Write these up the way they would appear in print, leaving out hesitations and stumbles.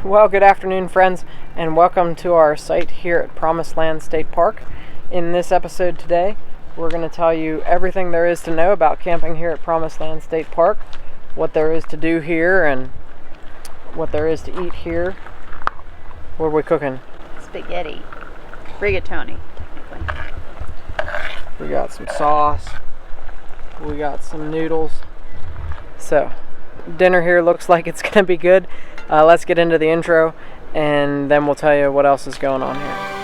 Well, good afternoon, friends, and welcome to our site here at Promised Land State Park. In this episode today, we're going to tell you everything there is to know about camping here at Promised Land State Park, what there is to do here, and what there is to eat here. What are we cooking? Spaghetti. Rigatoni, technically. We got some sauce. We got some noodles. So, dinner here looks like it's going to be good. Let's get into the intro, and then we'll tell you what else is going on here.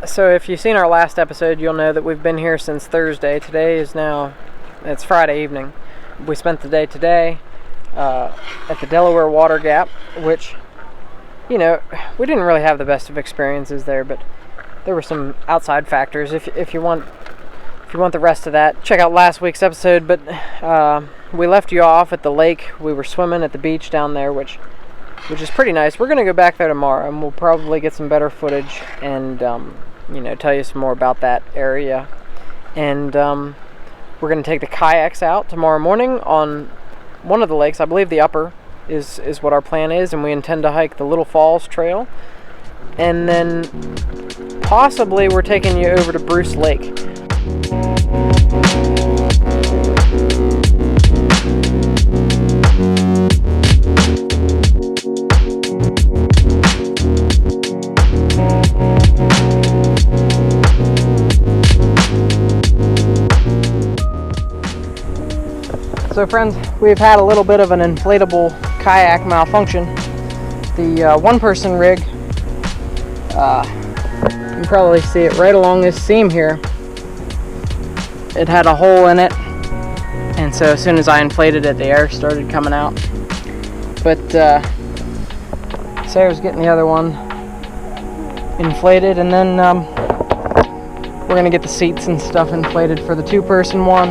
So if you've seen our last episode, you'll know that we've been here since Thursday. Today is it's Friday evening. We spent the day today at the Delaware Water Gap, which, we didn't really have the best of experiences there, but there were some outside factors. If you want the rest of that, check out last week's episode. But we left you off at the lake. We were swimming at the beach down there, which is pretty nice. We're going to go back there tomorrow, and we'll probably get some better footage and tell you some more about that area. And we're going to take the kayaks out tomorrow morning on one of the lakes. I believe the upper is what our plan is, and we intend to hike the Little Falls Trail. And then possibly we're taking you over to Bruce Lake. So friends, we've had a little bit of an inflatable kayak malfunction. The one-person rig, you can probably see it right along this seam here. It had a hole in it, and so as soon as I inflated it, the air started coming out. But Sarah's getting the other one inflated, and then we're going to get the seats and stuff inflated for the two-person one.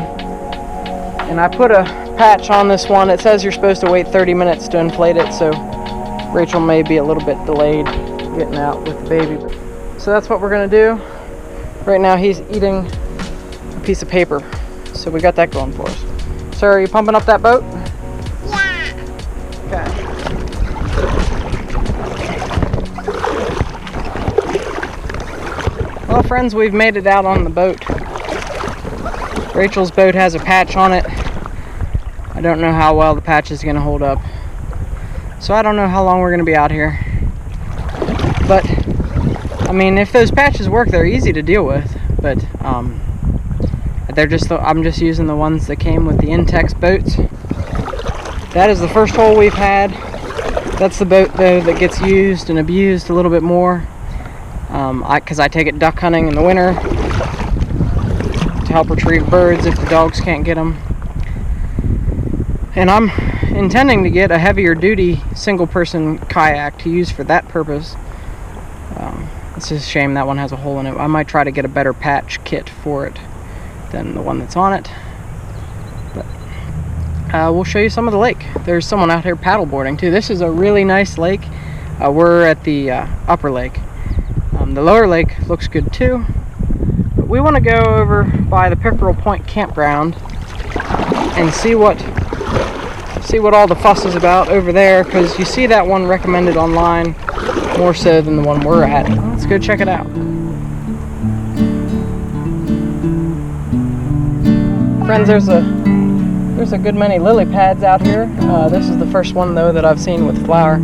And I put a patch on this one. It says you're supposed to wait 30 minutes to inflate it, so Rachel may be a little bit delayed getting out with the baby. So that's what we're going to do. Right now he's eating a piece of paper, so we got that going for us. Sarah, are you pumping up that boat? Yeah. Okay. Well, friends, we've made it out on the boat. Rachel's boat has a patch on it. I don't know how well the patch is going to hold up. So I don't know how long we're going to be out here. But, if those patches work, they're easy to deal with. But, I'm just using the ones that came with the Intex boats. That is the first hole we've had. That's the boat, though, that gets used and abused a little bit more. Because I take it duck hunting in the winter to help retrieve birds if the dogs can't get them. And I'm intending to get a heavier duty single person kayak to use for that purpose. It's just a shame that one has a hole in it. I might try to get a better patch kit for it than the one that's on it. But we'll show you some of the lake. There's someone out here paddleboarding too. This is a really nice lake. We're at the upper lake. The lower lake looks good too. We want to go over by the Pickerel Point Campground and see what all the fuss is about over there, because you see that one recommended online more so than the one we're at. Let's go check it out. Friends, there's a good many lily pads out here. This is the first one though that I've seen with flower.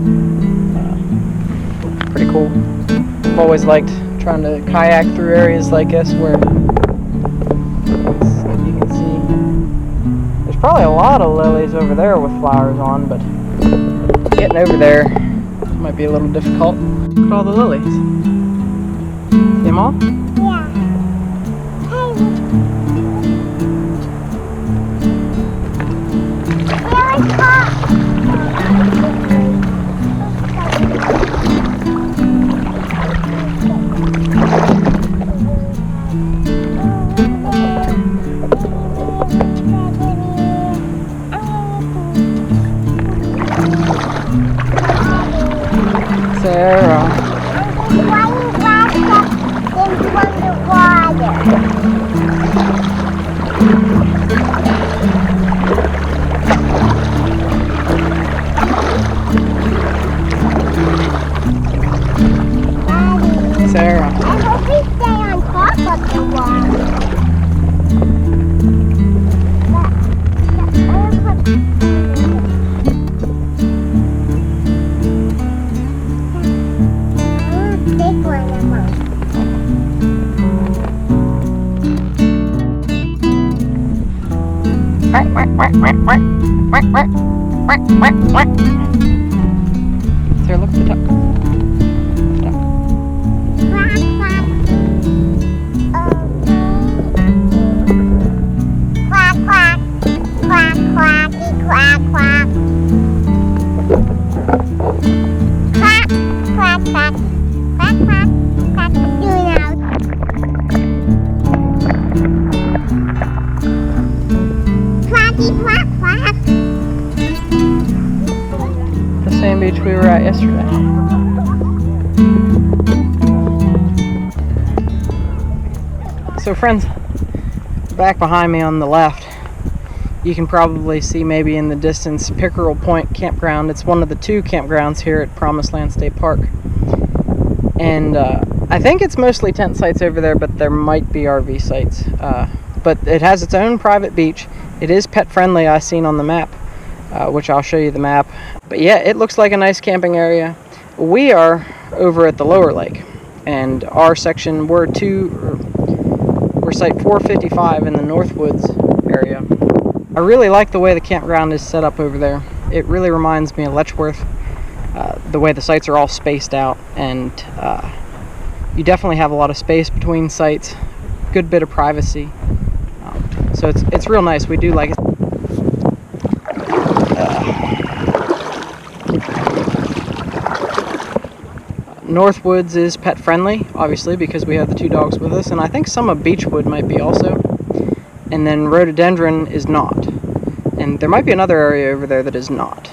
Pretty cool. I've always liked trying to kayak through areas like this where you can see there's probably a lot of lilies over there with flowers on, but getting over there might be a little difficult. Look at all the lilies. The Grandma? Yeah. Really hot. Sarah. Sarah. I hope we stay on top of the water. Big one, Emma. Sarah, look at the duck. Quack, quack. Quack, quack. Quack, quacky, quack, quack. Quack, quack, quack. Quack, quack, quack. Do it now. Quacky, quack, quack. The same beach we were at yesterday. So friends, back behind me on the left, you can probably see maybe in the distance Pickerel Point Campground. It's one of the 2 campgrounds here at Promised Land State Park. And I think it's mostly tent sites over there, but there might be RV sites. But it has its own private beach. It is pet friendly, I seen on the map, which I'll show you the map. But yeah, it looks like a nice camping area. We are over at the lower lake, and our section, we're site 455 in the Northwoods area. I really like the way the campground is set up over there. It really reminds me of Letchworth, the way the sites are all spaced out, and you definitely have a lot of space between sites, good bit of privacy. So it's real nice. We do like it. Northwoods is pet friendly, obviously, because we have the 2 dogs with us, and I think some of Beechwood might be also. And then Rhododendron is not. And there might be another area over there that is not.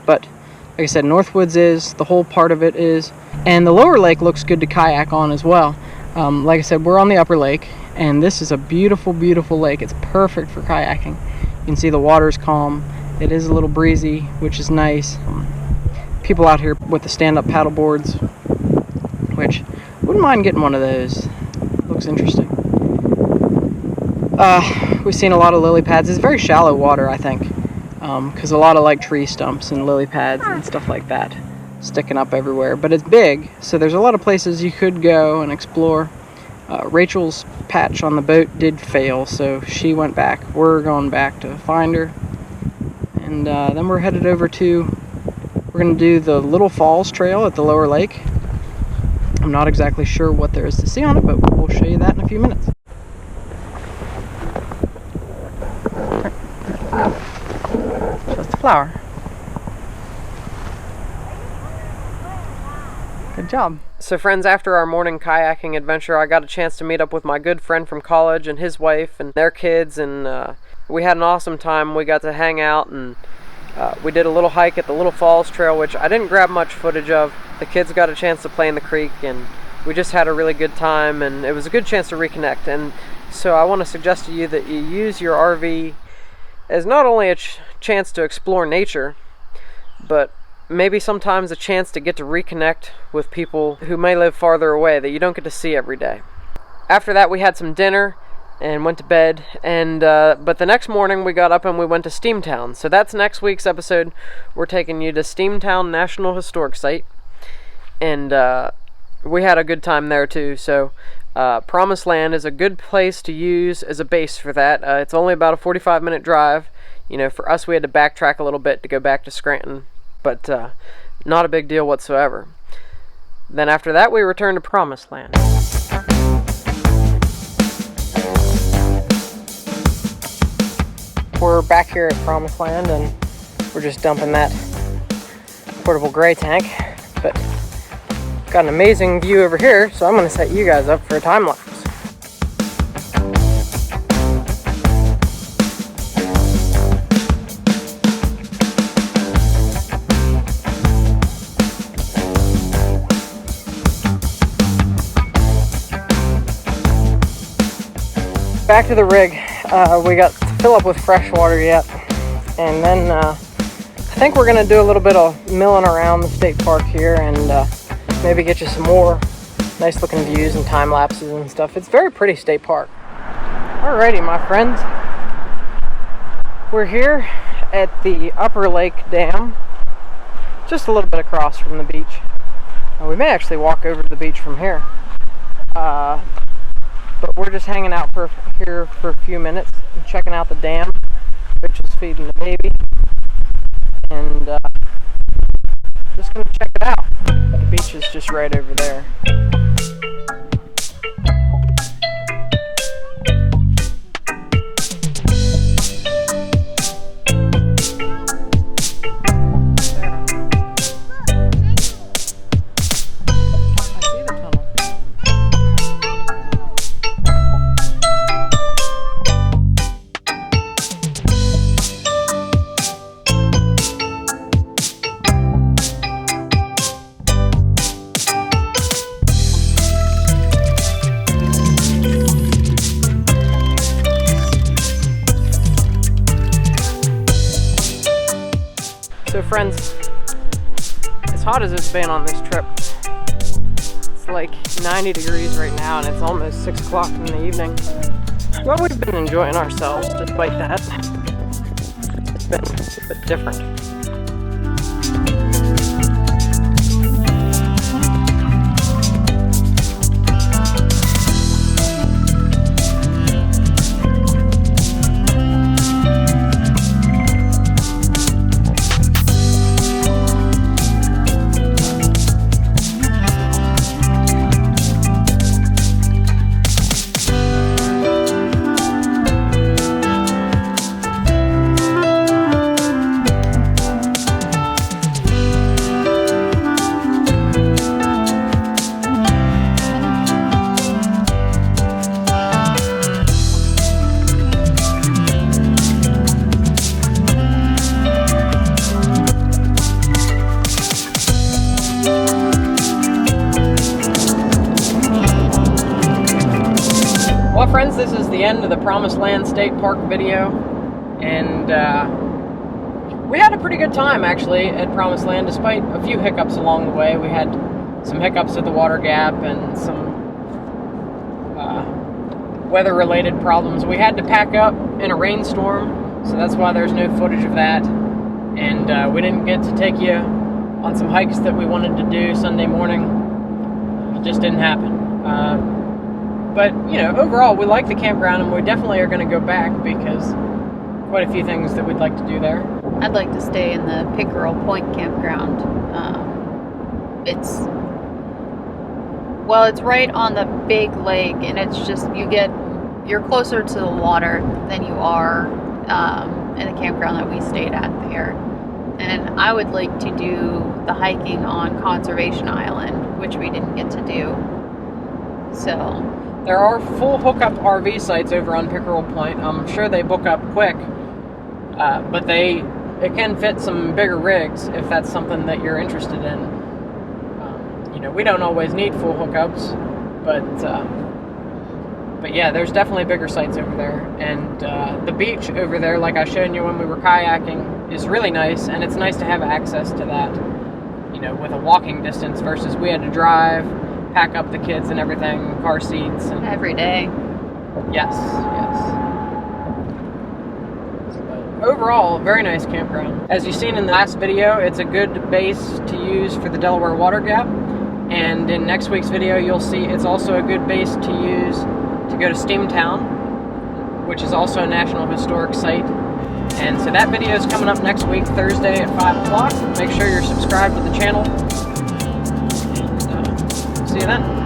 But like I said, Northwoods is, the whole part of it is. And the lower lake looks good to kayak on as well. Like I said, we're on the upper lake, and this is a beautiful, beautiful lake. It's perfect for kayaking. You can see the water's calm. It is a little breezy, which is nice. People out here with the stand-up paddle boards, which wouldn't mind getting one of those. Looks interesting. We've seen a lot of lily pads. It's very shallow water, I think, because a lot of like tree stumps and lily pads and stuff like that sticking up everywhere. But it's big, so there's a lot of places you could go and explore. Rachel's patch on the boat did fail, so she went back. We're going back to find her, and then we're headed over to. We're going to do the Little Falls Trail at the lower lake. I'm not exactly sure what there is to see on it, but we'll show you that in a few minutes. Just a flower. Good job. So friends, after our morning kayaking adventure, I got a chance to meet up with my good friend from college and his wife and their kids, and we had an awesome time. We got to hang out, and we did a little hike at the Little Falls Trail, which I didn't grab much footage of. The kids got a chance to play in the creek, and we just had a really good time, and it was a good chance to reconnect. And so I want to suggest to you that you use your RV as not only a chance to explore nature, but maybe sometimes a chance to get to reconnect with people who may live farther away that you don't get to see every day. After that, we had some dinner and went to bed, and but the next morning we got up and we went to Steamtown. So that's next week's episode. We're taking you to Steamtown National Historic Site, and we had a good time there too. So Promised Land is a good place to use as a base for that. It's only about a 45-minute drive. You know, for us, we had to backtrack a little bit to go back to Scranton, but not a big deal whatsoever. Then after that, we returned to Promised Land. we're back here at Promised Land, and we're just dumping that portable gray tank. But got an amazing view over here, so I'm going to set you guys up for a time lapse. Back to the rig. We got to fill up with fresh water yet, and then I think we're gonna do a little bit of milling around the state park here, and maybe get you some more nice looking views and time lapses and stuff. It's a very pretty state park. Alrighty, my friends, we're here at the Upper Lake Dam, just a little bit across from the beach. We may actually walk over to the beach from here. But we're just hanging out here for a few minutes and checking out the dam, which is feeding the baby, and just gonna check it out. The beach is just right over there. So friends, as hot as it's been on this trip, it's like 90 degrees right now, and it's almost 6 o'clock in the evening. Well, we've been enjoying ourselves despite that. It's been a bit different. Well, friends, this is the end of the Promised Land State Park video, and we had a pretty good time actually at Promised Land, despite a few hiccups along the way. We had some hiccups at the water gap and some weather-related problems. We had to pack up in a rainstorm, so that's why there's no footage of that, and we didn't get to take you on some hikes that we wanted to do Sunday morning. It just didn't happen. But, you know, overall, we like the campground, and we definitely are going to go back because quite a few things that we'd like to do there. I'd like to stay in the Pickerel Point campground. It's right on the big lake, and it's just, you're closer to the water than you are in the campground that we stayed at there. And I would like to do the hiking on Conservation Island, which we didn't get to do. So there are full hookup RV sites over on Pickerel Point. I'm sure they book up quick, but it can fit some bigger rigs if that's something that you're interested in. You know, we don't always need full hookups, but yeah, there's definitely bigger sites over there. And the beach over there, like I showed you when we were kayaking, is really nice, and it's nice to have access to that, you know, with a walking distance versus we had to drive, pack up the kids and everything, car seats. And every day. Yes. Overall, very nice campground. As you've seen in the last video, it's a good base to use for the Delaware Water Gap. And in next week's video, you'll see it's also a good base to use to go to Steamtown, which is also a National Historic Site. And so that video is coming up next week, Thursday at 5 o'clock. Make sure you're subscribed to the channel. See you then.